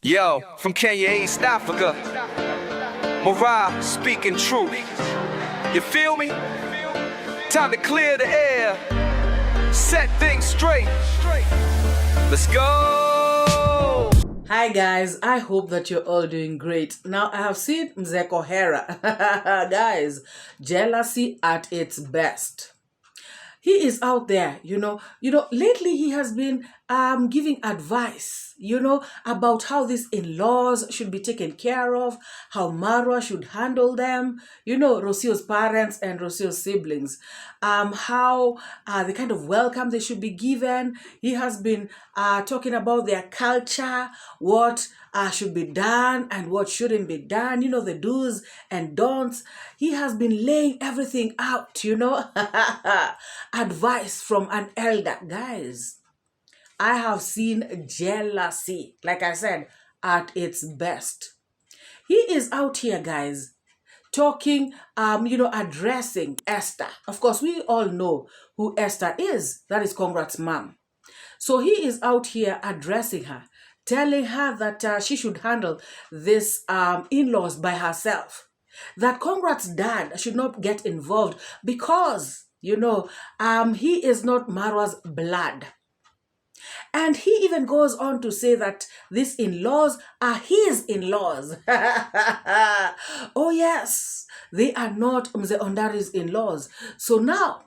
Yo, from Kenya, East Africa, MORAA speaking truth. You feel me? Time to clear the air, set things straight. Let's go! Hi guys, I hope that you're all doing great. Now I have seen Zohara. Guys, jealousy at its best. He is out there, lately he has been giving advice, about how these in-laws should be taken care of, how Marwa should handle them, Rosio's parents and Rosio's siblings, how the kind of welcome they should be given. He has been talking about their culture, what should be done and what shouldn't be done, the do's and don'ts. He has been laying everything out, advice from an elder. Guys, I have seen jealousy, like I said, at its best. He is out here, guys, talking, addressing Esther. Of course, we all know who Esther is. That is Congrats' mom. So he is out here addressing her, telling her that she should handle this in-laws by herself. That Congrats' dad should not get involved because, he is not Marwa's blood. And he even goes on to say that these in-laws are his in-laws. Oh yes, they are not Mzee Ondari's in-laws. So now,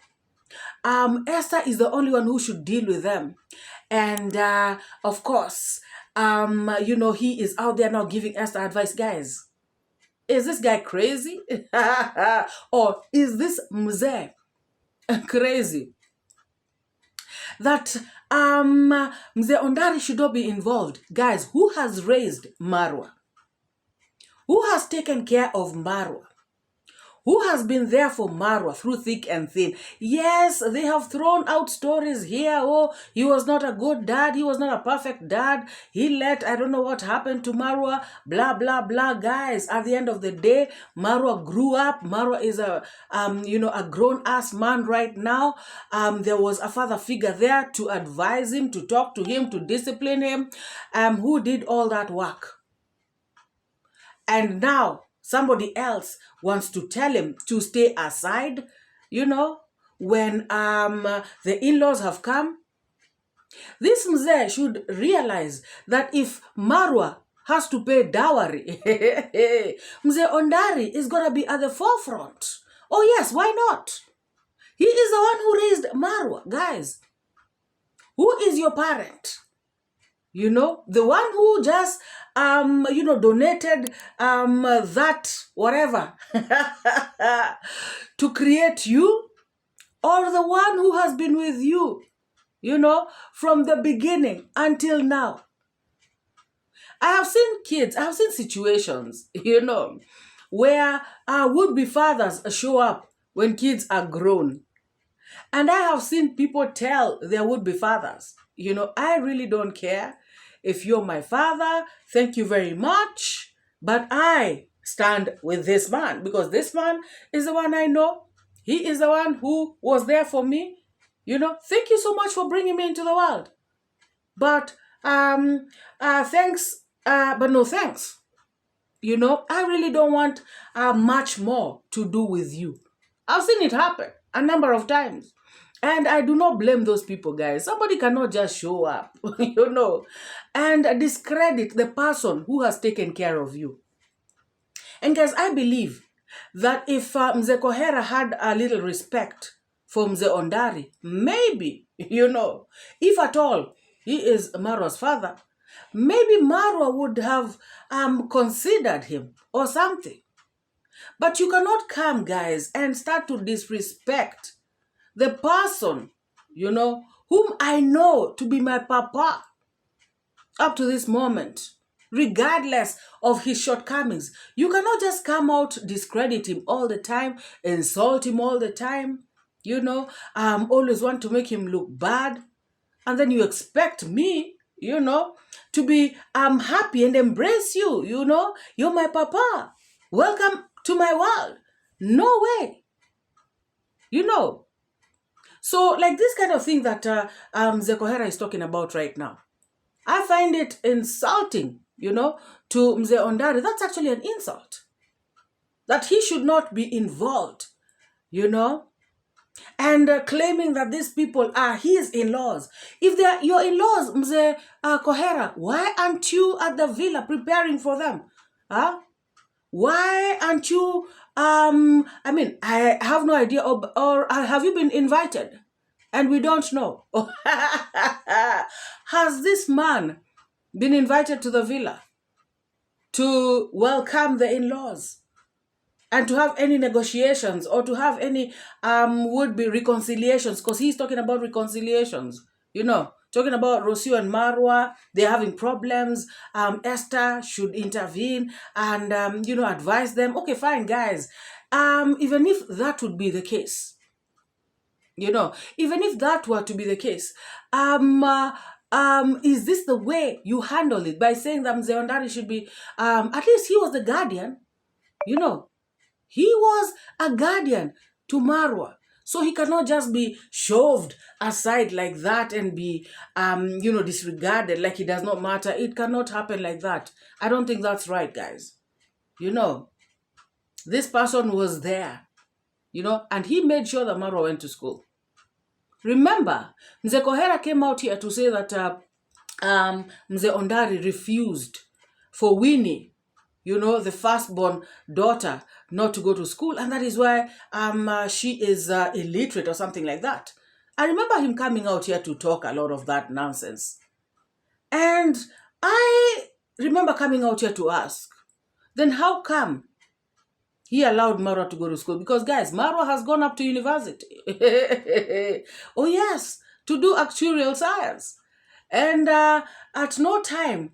Esther is the only one who should deal with them. And of course, he is out there now giving Esther advice. Guys, is this guy crazy? Or is this Mzee crazy? That Mzee Ondari should not be involved. Guys, who has raised Marwa? Who has taken care of Marwa? Who has been there for Marwa through thick and thin? Yes, they have thrown out stories here. Oh, he was not a good dad. He was not a perfect dad. I don't know what happened to Marwa. Blah, blah, blah. Guys, at the end of the day, Marwa grew up. Marwa is a grown-ass man right now. There was a father figure there to advise him, to talk to him, to discipline him, who did all that work. And now, somebody else wants to tell him to stay aside, when the in-laws have come. This Mzee should realize that if Marwa has to pay dowry, Mzee Ondari is going to be at the forefront. Oh yes, why not? He is the one who raised Marwa. Guys, who is your parent? The one who just, donated that whatever to create you, or the one who has been with you, from the beginning until now. I have seen situations, where would-be fathers show up when kids are grown. And I have seen people tell their would-be fathers, I really don't care if you're my father, thank you very much, but I stand with this man because this man is the one I know. He is the one who was there for me. Thank you so much for bringing me into the world. But thanks, but no thanks. I really don't want much more to do with you. I've seen it happen a number of times. And I do not blame those people, guys. Somebody cannot just show up, and discredit the person who has taken care of you. And guys, I believe that if Mzee Zohara had a little respect for Mzee Ondari, maybe, if at all he is Marwa's father, maybe Marwa would have considered him or something. But you cannot come, guys, and start to disrespect the person, whom I know to be my papa up to this moment, regardless of his shortcomings. You cannot just come out, discredit him all the time, insult him all the time, always want to make him look bad. And then you expect me, to be happy and embrace you, You're my papa. Welcome to my world. No way. So, like this kind of thing that Zohara is talking about right now, I find it insulting, to Mzee Ondari, that's actually an insult. That he should not be involved, and claiming that these people are his in-laws. If they're your in-laws, Mzee Kohera, why aren't you at the villa preparing for them? Huh? Why aren't you, I have no idea, or have you been invited? And we don't know. Has this man been invited to the villa to welcome the in-laws and to have any negotiations or to have any would-be reconciliations? Because he's talking about reconciliations, talking about Rocio and Marwa, they're having problems. Esther should intervene and, advise them. Okay, fine, guys. Even if that would be the case, even if that were to be the case, is this the way you handle it? By saying that Mzee Ondari should be, at least he was the guardian, he was a guardian to Marwa. So he cannot just be shoved aside like that and be, disregarded like it does not matter. It cannot happen like that. I don't think that's right, guys. This person was there, and he made sure that Marwa went to school. Remember, Mzee Kohera came out here to say that Mzee Ondari refused for Winnie, the firstborn daughter, not to go to school, and that is why she is illiterate or something like that. I remember him coming out here to talk a lot of that nonsense. And I remember coming out here to ask, then how come he allowed Marwa to go to school? Because, guys, Marwa has gone up to university. Oh, yes, to do actuarial science. And at no time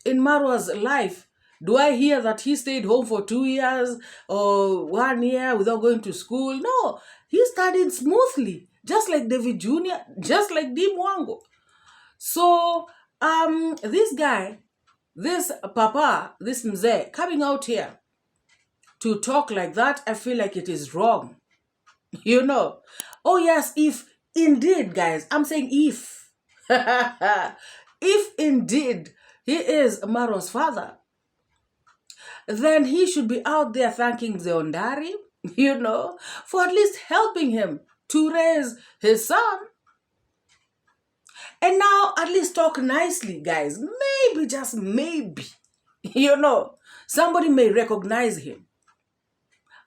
in Marwa's life do I hear that he stayed home for 2 years or 1 year without going to school. No, he studied smoothly, just like David Jr., just like Dee Mwango. So, this guy, this papa, this Mzee, coming out here to talk like that, I feel like it is wrong. Oh yes, if indeed, guys, I'm saying if, if indeed he is Marwa's father, then he should be out there thanking Mzee Ondari, for at least helping him to raise his son. And now at least talk nicely, guys. Maybe, just maybe, somebody may recognize him.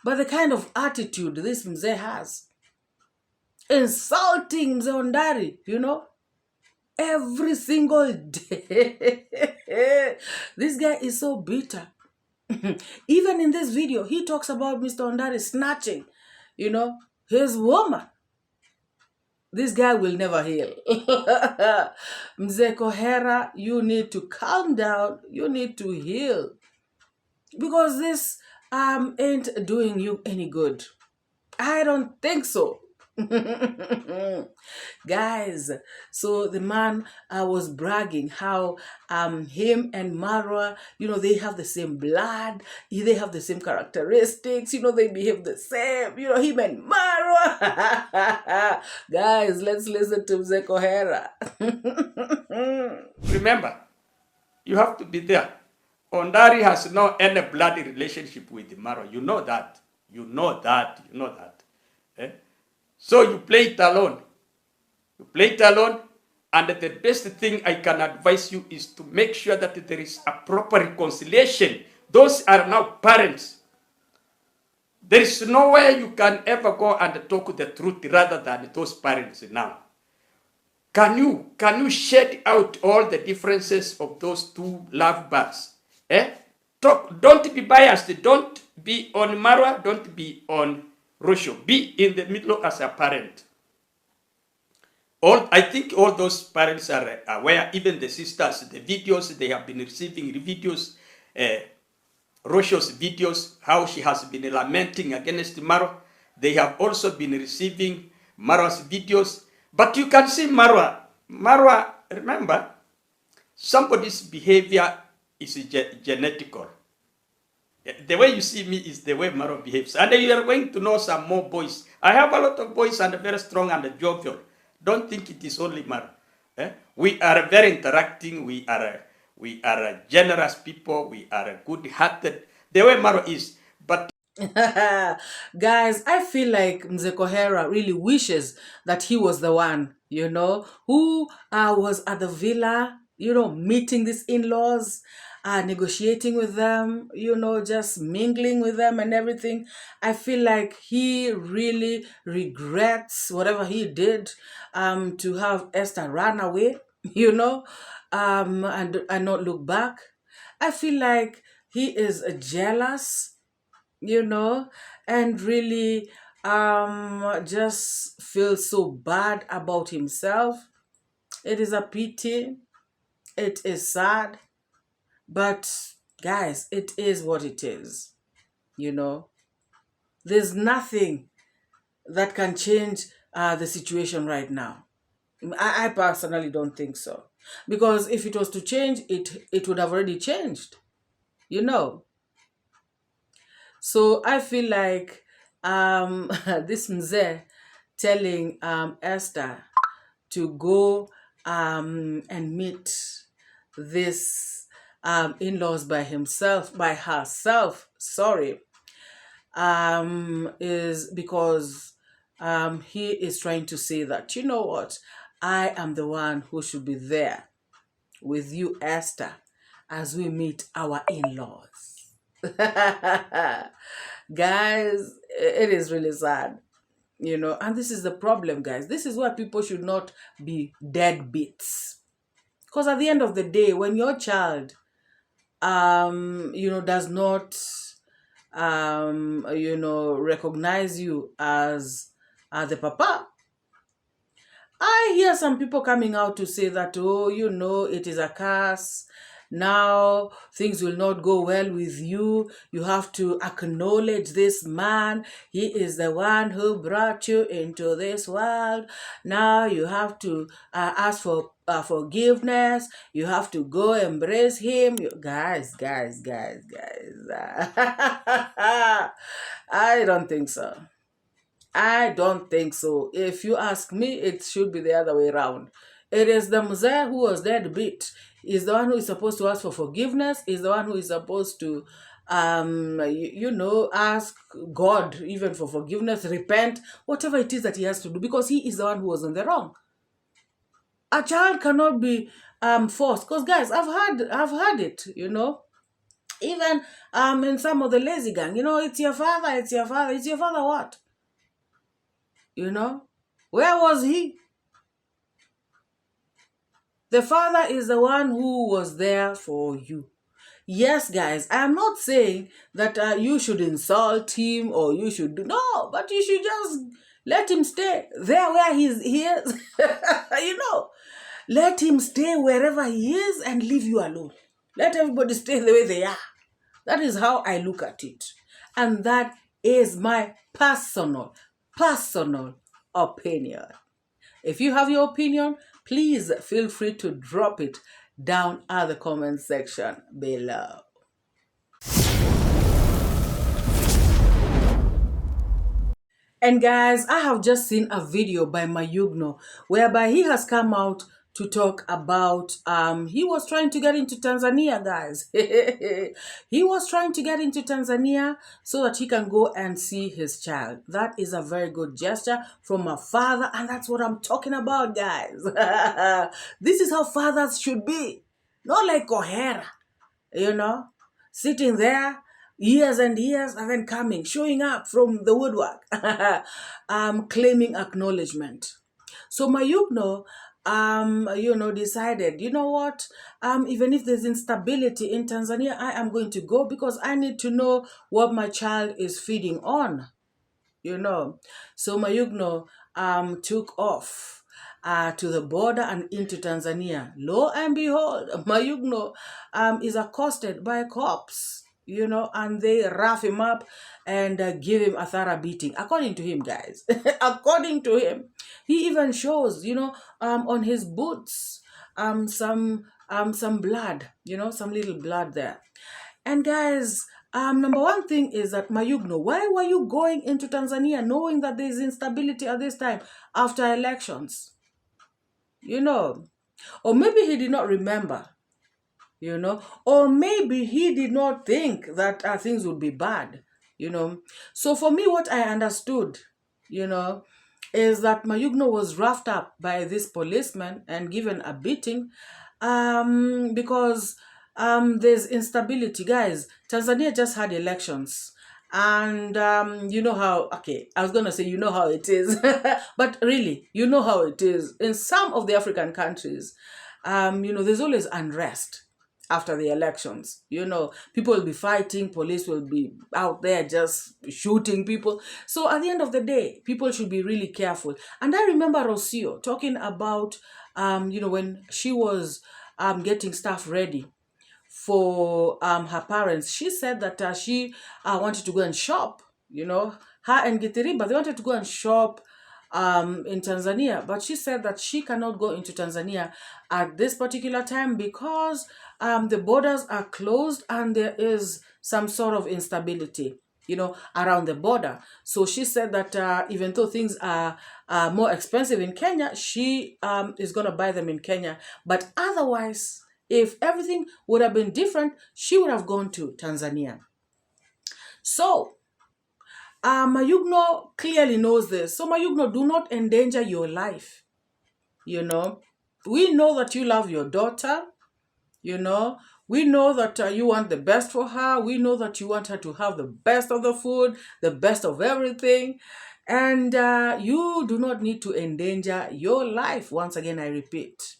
But the kind of attitude this Mzee has, insulting Mzee Ondari, every single day. This guy is so bitter. Even in this video, he talks about Mr. Ondari snatching, his woman. This guy will never heal. Mzee Kohera, you need to calm down. You need to heal. Because this ain't doing you any good. I don't think so. Guys, so the man was bragging how him and Marwa, they have the same blood, they have the same characteristics, they behave the same, him and Marwa. Guys, let's listen to Mzee Kohera. Remember, you have to be there. Ondari has no any bloody relationship with Marwa. You know that. Eh? So you play it alone. And the best thing I can advise you is to make sure that there is a proper reconciliation. Those are now parents. There is nowhere you can ever go and talk the truth rather than those parents now. Can you shed out all the differences of those two lovebirds? Don't be biased. Don't be on Marwa. Don't be on Rocio. Be in the middle as a parent. I think all those parents are aware, even the sisters, the videos, they have been receiving videos, Rocio's videos, how she has been lamenting against Marwa. They have also been receiving Marwa's videos. But you can see Marwa, remember, somebody's behavior is genetical. The way you see me is the way Marwa behaves. And you are going to know some more boys. I have a lot of boys and very strong and jovial. Don't think it is only Marwa. We are very interacting. We We are a generous people. We are a good-hearted, the way Marwa is. But guys, I feel like 𝐷𝐿𝐼𝐄 really wishes that he was the one, who was at the villa, meeting these in-laws, negotiating with them, just mingling with them and everything. I feel like he really regrets whatever he did to have Esther run away, and not look back. I feel like he is jealous, and really just feels so bad about himself. It is a pity. It is sad. But guys, it is what it is. There's nothing that can change the situation right now. I personally don't think so. Because if it was to change, it would have already changed. So I feel like this mzee telling Esther to go and meet this in-laws by herself, is because he is trying to say that, you know what, I am the one who should be there with you, Esther, as we meet our in-laws. Guys, it is really sad, and this is the problem, guys. This is why people should not be deadbeats, because at the end of the day, when your child does not recognize you as the papa, I hear some people coming out to say that, it is a curse. Now things will not go well with you. You have to acknowledge this man. He is the one who brought you into this world. Now you have to ask for forgiveness. You have to go embrace him. Guys. I don't think so. I don't think so. If you ask me, it should be the other way around. It is the mzee who was deadbeat. Is the one who is supposed to ask for forgiveness. Is the one who is supposed to, ask God even for forgiveness, repent, whatever it is that he has to do, because he is the one who was in the wrong. A child cannot be forced. Because guys, I've heard it, even in some of the lazy gang, it's your father. It's your father what? Where was he? The father is the one who was there for you. Yes, guys, I'm not saying that you should insult him or you should do, no, but you should just let him stay there where he is. Let him stay wherever he is and leave you alone. Let everybody stay the way they are. That is how I look at it. And that is my personal opinion. If you have your opinion, please feel free to drop it down at the comment section below. And guys, I have just seen a video by Mayugno whereby he has come out to talk about, he was trying to get into Tanzania, guys. He was trying to get into Tanzania so that he can go and see his child. That is a very good gesture from a father, and that's what I'm talking about, guys. This is how fathers should be. Not like 𝐶𝐎𝐏, sitting there years and years and then coming, showing up from the woodwork, claiming acknowledgement. So Mayugno, decided, you know what, even if there's instability in Tanzania, I am going to go because I need to know what my child is feeding on, So Mayugno took off to the border and into Tanzania. Lo and behold, Mayugno is accosted by cops, and they rough him up and give him a thorough beating, according to him, guys. According to him, he even shows, on his boots, some blood, some little blood there. And guys, number one thing is that Mayugno, why were you going into Tanzania knowing that there is instability at this time after elections? Or maybe he did not remember, you know, or maybe he did not think that things would be bad, you know. So for me, what I understood, you know, is that Mayugno was roughed up by this policeman and given a beating because there's instability. Guys, Tanzania just had elections. And you know how, okay, I was going to say, you know how it is, but really, you know how it is. In some of the African countries, you know, there's always unrest after the elections. You know, people will be fighting, police will be out there just shooting people. So at the end of the day, people should be really careful. And I remember Rocio talking about, you know, when she was getting stuff ready for her parents, she said that she wanted to go and shop, you know, her and 𝐷𝐿𝐷𝐷, they wanted to go and shop in Tanzania, but she said that she cannot go into Tanzania at this particular time because the borders are closed and there is some sort of instability, you know, around the border. So she said that even though things are more expensive in Kenya, she is going to buy them in Kenya. But otherwise, if everything would have been different, she would have gone to Tanzania. So Mayugno clearly knows this. So Mayugno, do not endanger your life. You know, we know that you love your daughter. You know, we know that you want the best for her. We know that you want her to have the best of the food, the best of everything. And you do not need to endanger your life. Once again, I repeat,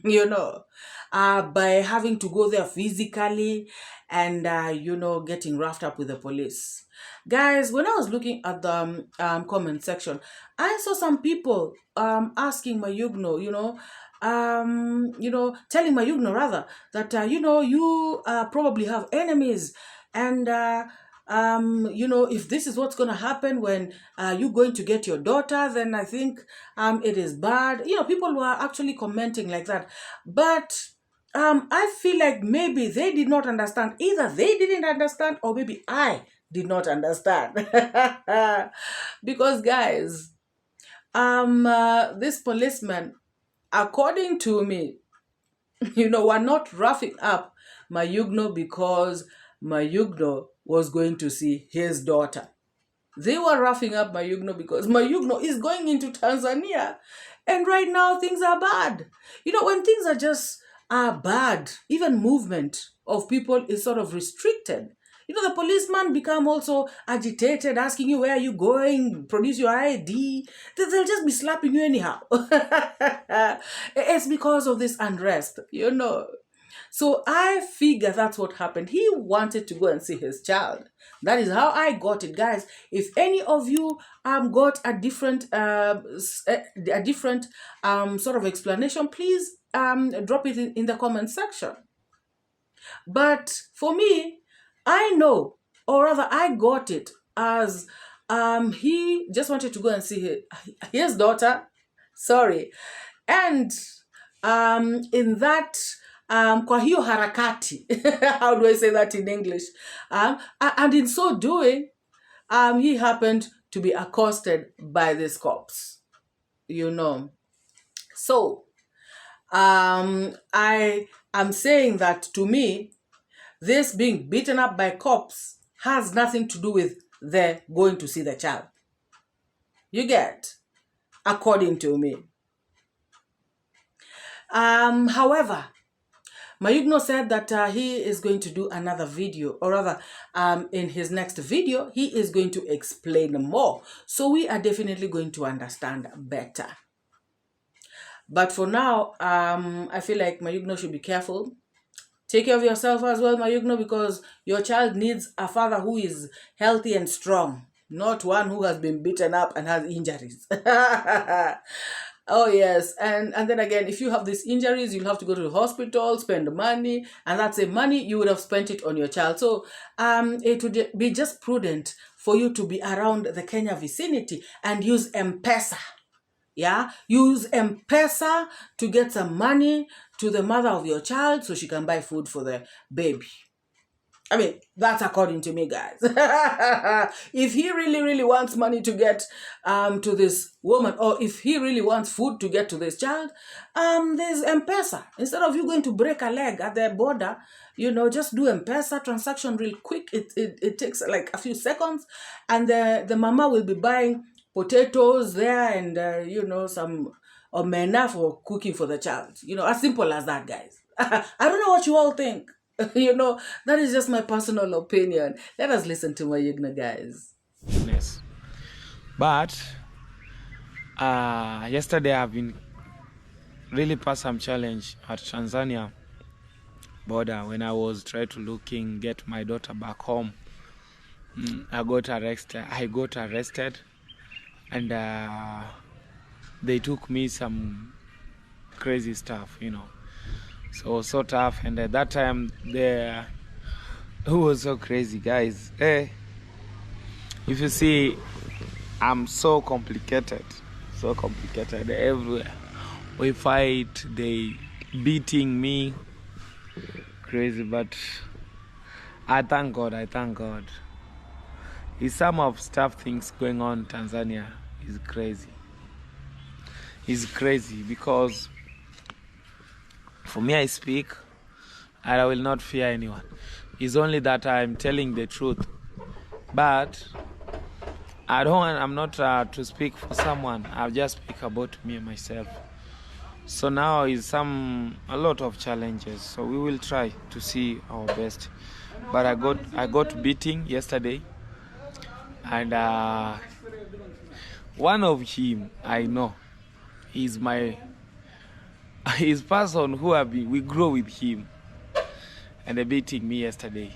you know, by having to go there physically and, you know, getting roughed up with the police. Guys, when I was looking at the comment section, I saw some people asking Mayugno, you know, telling Mayugno rather that, you know, you probably have enemies and, you know, if this is what's going to happen when you're going to get your daughter, then I think it is bad. You know, people were actually commenting like that. But I feel like maybe they did not understand. Either they didn't understand or maybe I did not understand. Because, guys, this policeman, according to me, you know, were not roughing up Mayugno because Mayugno was going to see his daughter. They were roughing up Mayugno because Mayugno is going into Tanzania. And right now things are bad. You know, when things are just bad, even movement of people is sort of restricted. You know, the policeman become also agitated, asking you, where are you going? Produce your ID. They'll just be slapping you anyhow. It's because of this unrest, you know. So I figure that's what happened. He wanted to go and see his child. That is how I got it, guys. If any of you got a different sort of explanation, please drop it in the comment section. But for me, I know, or rather I got it as he just wanted to go and see his daughter. Sorry. And in that kwa hiyo harakati, how do I say that in English? And in so doing, he happened to be accosted by these cops, you know. So I am saying that, to me, this being beaten up by cops has nothing to do with the going to see the child. You get? According to me. However, Mayugno said that he is going to do another video, or rather, in his next video, he is going to explain more. So we are definitely going to understand better. But for now, I feel like Mayugno should be careful. Take care of yourself as well, Mayugno, because your child needs a father who is healthy and strong, not one who has been beaten up and has injuries. Oh, yes. And then again, if you have these injuries, you'll have to go to the hospital, spend money, and that's the money you would have spent it on your child. So it would be just prudent for you to be around the Kenya vicinity and use M-Pesa. Yeah, use M-Pesa to get some money to the mother of your child so she can buy food for the baby. I mean, that's according to me, guys. If he really, really wants money to get to this woman, or if he really wants food to get to this child, there's M-Pesa. Instead of you going to break a leg at the border, just do M-Pesa transaction real quick. It takes like a few seconds, and the mama will be buying potatoes there and, some omena for cooking for the child. As simple as that, guys. I don't know what you all think. That is just my personal opinion. Let us listen to Mayugno, guys. Yes. But yesterday I've been really past some challenge at Tanzania border when I was trying to get my daughter back home. I got arrested and they took me some crazy stuff, so tough. And at that time it was so crazy, guys. If you see, I'm so complicated everywhere. We fight, they beating me crazy, but I thank God. It's some of things going on in Tanzania is crazy. It's crazy because for me, I speak and I will not fear anyone. It's only that I'm telling the truth. But I'm not to speak for someone. I'll just speak about me and myself. So now is a lot of challenges. So we will try to see our best. But I got beating yesterday, and one of him I know is his person who we grow with him, and they beating me yesterday.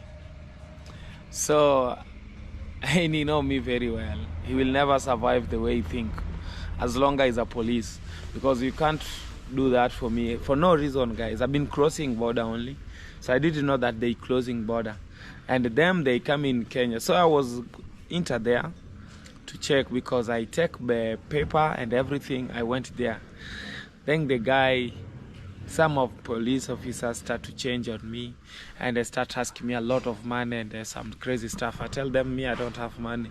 So he know me very well. He will never survive the way he think, as long as he's a police, because you can't do that for me for no reason, guys. I've been crossing border only, so I didn't know that they closing border, and them they come in Kenya. So I was enter there to check because I take the paper and everything. I went there. Then the guy, some of police officers start to change on me, and they start asking me a lot of money and some crazy stuff. I tell them I don't have money,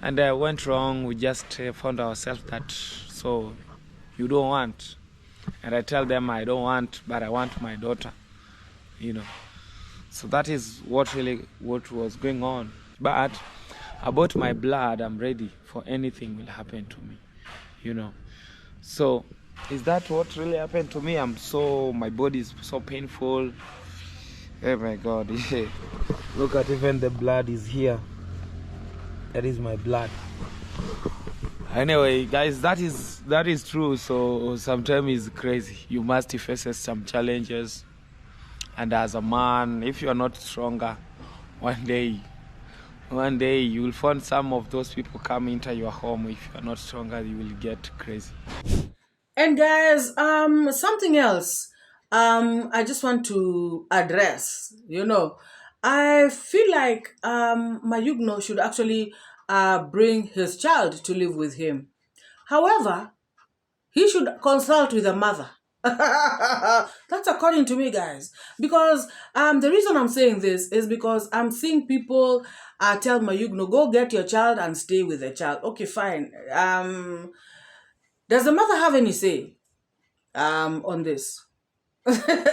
and I went wrong. We just found ourselves that, so you don't want, and I tell them I don't want, but I want my daughter, So that is what was going on. But about my blood, I'm ready for anything will happen to me, So is that what really happened to me? My body is so painful. Oh my God. Look at, even the blood is here. That is my blood. Anyway, guys, that is true. So sometimes it's crazy. You must face some challenges. And as a man, if you are not stronger, one day you will find some of those people come into your home. If you are not stronger, you will get crazy. And guys, something else I just want to address. I feel like Mayugno should actually bring his child to live with him. However, he should consult with a mother. That's according to me, guys. Because the reason I'm saying this is because I'm seeing people tell Mayugno, go get your child and stay with the child. Okay, fine. Does the mother have any say on this?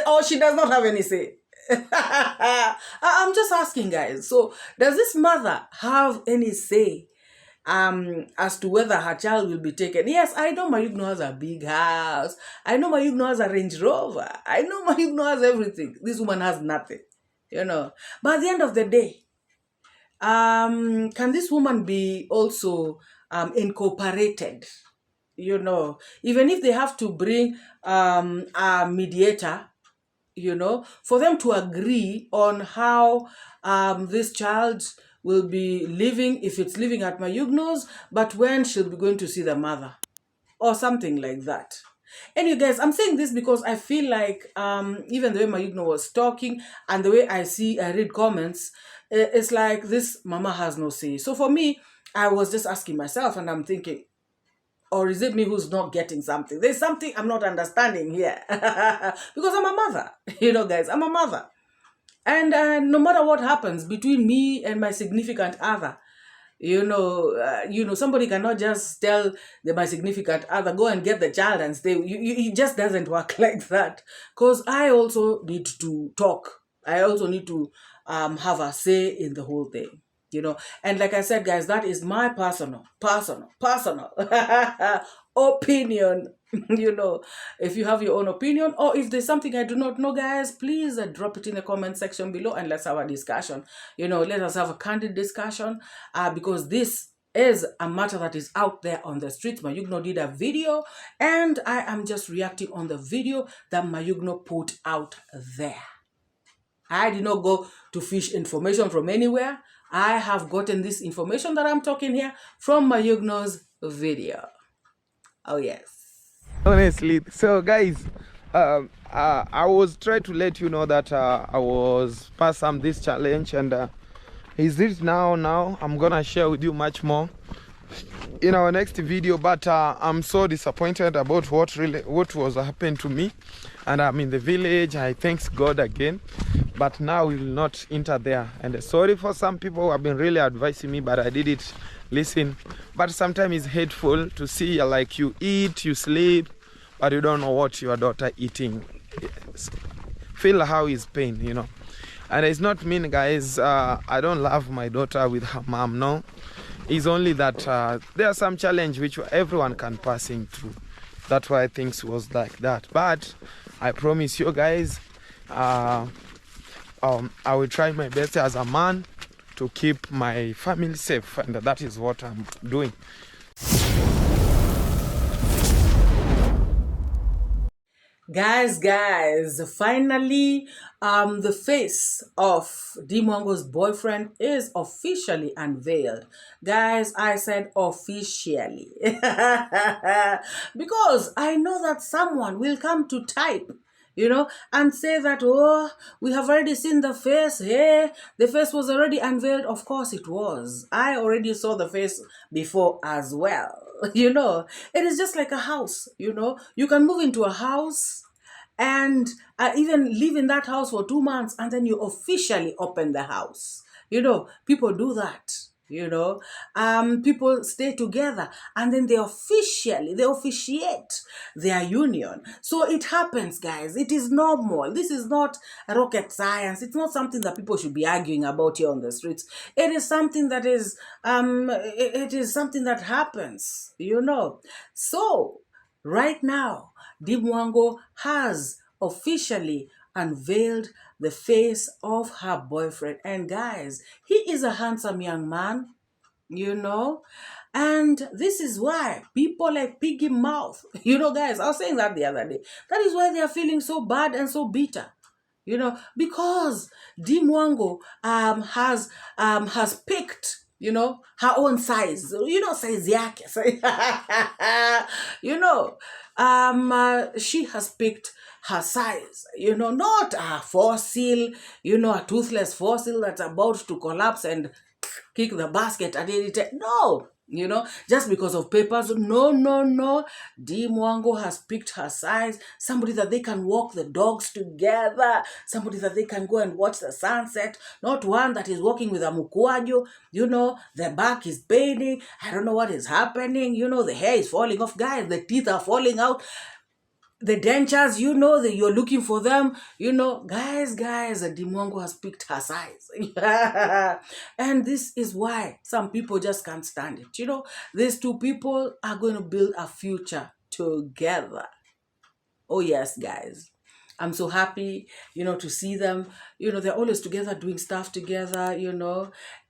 Or she does not have any say? I'm just asking, guys. So does this mother have any say as to whether her child will be taken? Yes, I know Mayugno has a big house. I know Mayugno has a Range Rover. I know Mayugno has everything. This woman has nothing, But at the end of the day, can this woman be also incorporated? Even if they have to bring a mediator, for them to agree on how this child will be living, if it's living at Mayugno's, but when she'll be going to see the mother, or something like that. Anyway, guys, I'm saying this because I feel like even the way Mayugno was talking and the way I read comments, it's like this mama has no say. So for me, I was just asking myself, and I'm thinking, or is it me who's not getting something? There's something I'm not understanding here. Because I'm a mother. Guys, I'm a mother. And no matter what happens between me and my significant other, somebody cannot just tell my significant other, go and get the child and stay. It just doesn't work like that. Because I also need to talk. I also need to have a say in the whole thing. And like I said, guys, that is my personal opinion. If you have your own opinion, or if there's something I do not know, guys, please drop it in the comment section below and let's have a discussion. Let us have a candid discussion, because this is a matter that is out there on the streets. Mayugno did a video, and I am just reacting on the video that Mayugno put out there. I did not go to fish information from anywhere. I have gotten this information that I'm talking here from Mayugno's video. Oh, yes. Honestly, so guys, I was trying to let you know that I was past this challenge, and is it now I'm gonna share with you much more in our next video. But I'm so disappointed about what was happening to me, and I'm in the village. I thank God again, but now we will not enter there. And sorry for some people who have been really advising me, but I didn't listen. But sometimes it's hateful to see, like, you eat, you sleep, but you don't know what your daughter eating. Feel how is pain, And it's not mean, guys, I don't love my daughter with her mom, no. It's only that there are some challenge which everyone can passing through. That's why things was like that. But I promise you guys, I will try my best as a man to keep my family safe, and that is what I'm doing. Guys, finally, the face of Dee Mwango's boyfriend is officially unveiled. Guys, I said officially. Because I know that someone will come to type, and say that, oh, we have already seen the face. Hey, the face was already unveiled. Of course it was. I already saw the face before as well. It is just like a house. You can move into a house and even live in that house for 2 months, and then you officially open the house. People do that. People stay together, and then they officiate their union. So it happens, guys. It is normal. This is not rocket science. It's not something that people should be arguing about here on the streets. It is something that is it is something that happens. So right now, Dee Mwango has officially unveiled the face of her boyfriend. And guys, he is a handsome young man, and this is why people like Piggy Mouth, guys, I was saying that the other day, that is why they are feeling so bad and so bitter, because Dee Mwango has picked her own size, size yake. She has picked her size, not a fossil, a toothless fossil that's about to collapse and kick the basket at any time. No, just because of papers. No. Dee Mwango has picked her size, somebody that they can walk the dogs together, somebody that they can go and watch the sunset, not one that is walking with a mukwaju, the back is paining, I don't know what is happening, the hair is falling off, guys, the teeth are falling out, the dentures, that you're looking for them, guys, Dee Mwango has picked her size. And this is why some people just can't stand it. These two people are going to build a future together. Oh, yes, guys. I'm so happy, to see them. They're always together, doing stuff together,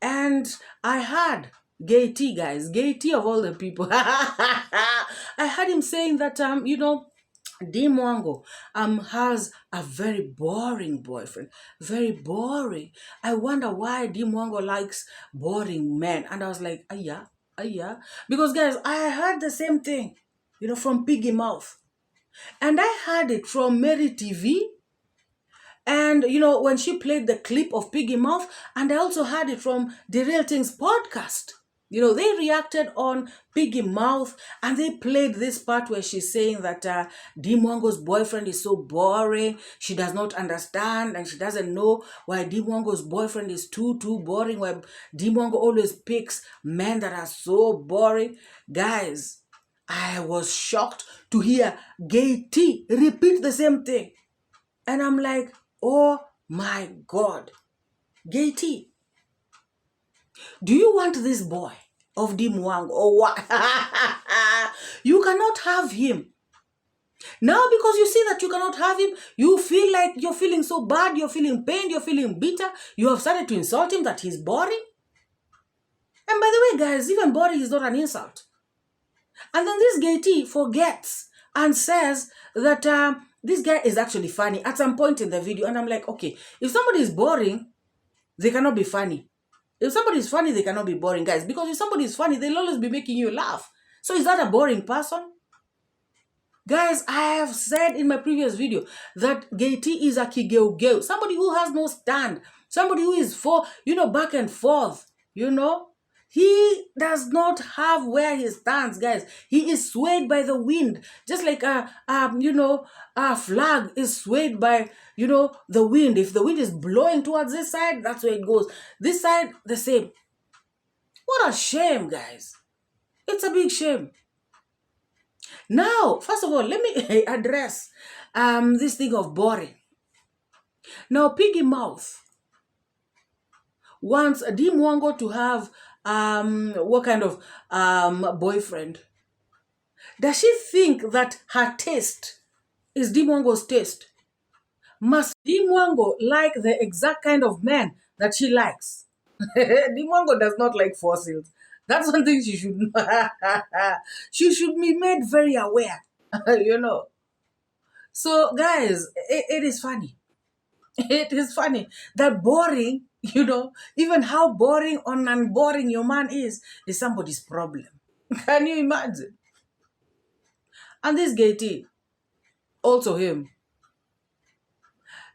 And I heard 𝐷, guys, 𝐷 of all the people. I heard him saying that, Dee Mwango has a very boring boyfriend. Very boring. I wonder why Dee Mwango likes boring men. And I was like, yeah. Because, guys, I heard the same thing, from Piggy Mouth. And I heard it from Mary TV. And, when she played the clip of Piggy Mouth. And I also heard it from The Real Things podcast. You know, they reacted on Piggy Mouth, and they played this part where she's saying that Dee Mwango's boyfriend is so boring. She does not understand, and she doesn't know why Dee Mwango's boyfriend is too boring, why Dee Mwango always picks men that are so boring. Guys, I was shocked to hear 𝐷 repeat the same thing. And I'm like, oh my God. 𝐷, do you want this boy of Dee Mwango or what? You cannot have him. Now, because you see that you cannot have him, you feel like you're feeling so bad, you're feeling pained, you're feeling bitter. You have started to insult him that he's boring. And by the way, guys, even boring is not an insult. And then this 𝐷 forgets and says that this guy is actually funny at some point in the video. And I'm like, okay, if somebody is boring, they cannot be funny. If somebody is funny, they cannot be boring, guys. Because if somebody is funny, they'll always be making you laugh. So is that a boring person? Guys, I have said in my previous video that 𝐷 is a 𝐘𝐒, somebody who has no stand. Somebody who is back and forth, He does not have where he stands, guys. He is swayed by the wind. Just like a flag is swayed by, the wind. If the wind is blowing towards this side, that's where it goes. This side, the same. What a shame, guys. It's a big shame. Now, first of all, let me address this thing of boring. Now, Piggy Mouth wants Dee Mwango to have what kind of boyfriend? Does she think that her taste is Dee Mwango's taste? Must Dee Mwango like the exact kind of man that she likes? Dee Mwango does not like fossils. That's something she should she should be made very aware, So, guys, it is funny. It is funny that boring, even how boring or non-boring your man is somebody's problem. Can you imagine? And this 𝐷, also him.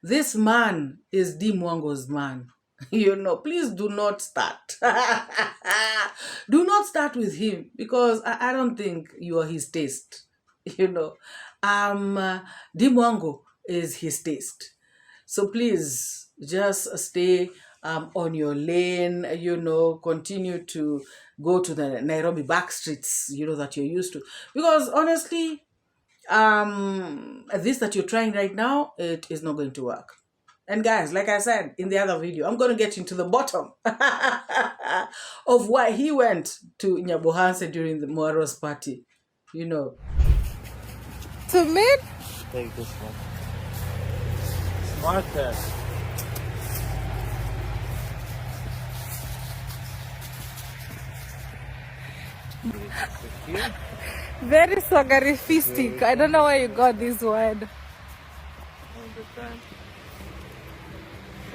This man is Dee Mwango's man. Please do not start. Do not start with him because I don't think you are his taste. Dee Mwango is his taste. So please just stay on your lane, continue to go to the Nairobi back streets, that you're used to. Because honestly, this that you're trying right now, it is not going to work. And guys, like I said in the other video, I'm going to get into the bottom of why he went to Nyabohanse during the MORAA's party, To me? Take this one. Smarter. Very swagarifistic. I don't know where you got this word. All the time.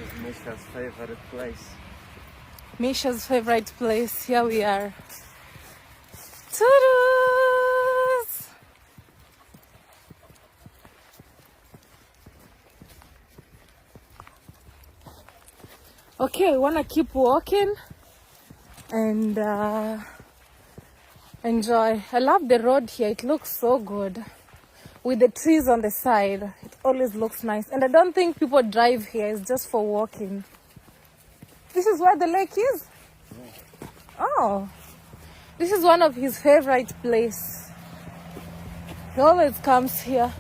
It's Misha's favorite place. Misha's favorite place. Here we are. Toodles! Okay, we want to keep walking and enjoy. I love the road here. It looks so good. With the trees on the side. It always looks nice. And I don't think people drive here. It's just for walking. This is where the lake is? Oh. This is one of his favorite places. He always comes here.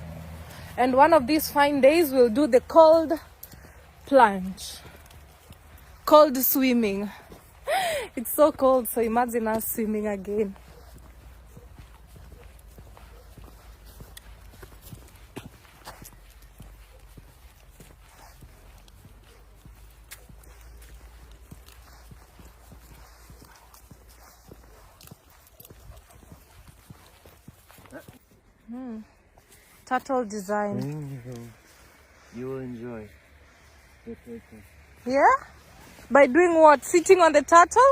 And one of these fine days we'll do the cold plunge. Cold swimming. It's so cold, so imagine us swimming again. Turtle design. You will enjoy. Yeah? By doing what? Sitting on the turtle?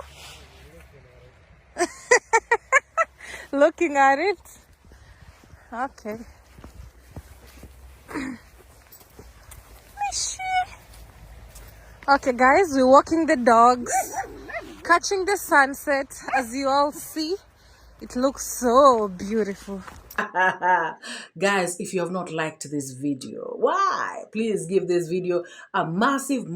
Looking at it? Okay. Okay guys, we're walking the dogs. catching the sunset. As you all see, it looks so beautiful. Guys, if you have not liked this video, why? Please give this video a massive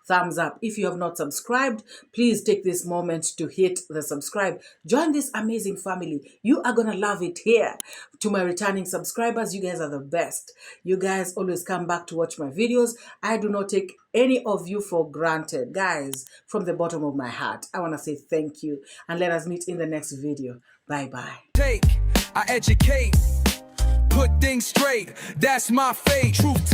thumbs up. If you have not subscribed, please take this moment to hit the subscribe. Join this amazing family. You are gonna love it here. To my returning subscribers, you guys are the best. You guys always come back to watch my videos. I do not take any of you for granted. Guys, from the bottom of my heart, I want to say thank you, and let us meet in the next video. Bye bye. I educate, put things straight, that's my fate. Truth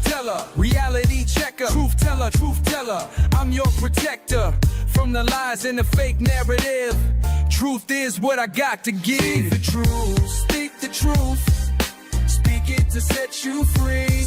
teller, reality checker. Truth teller, I'm your protector from the lies and the fake narrative. Truth is what I got to give. Speak the truth, speak it to set you free.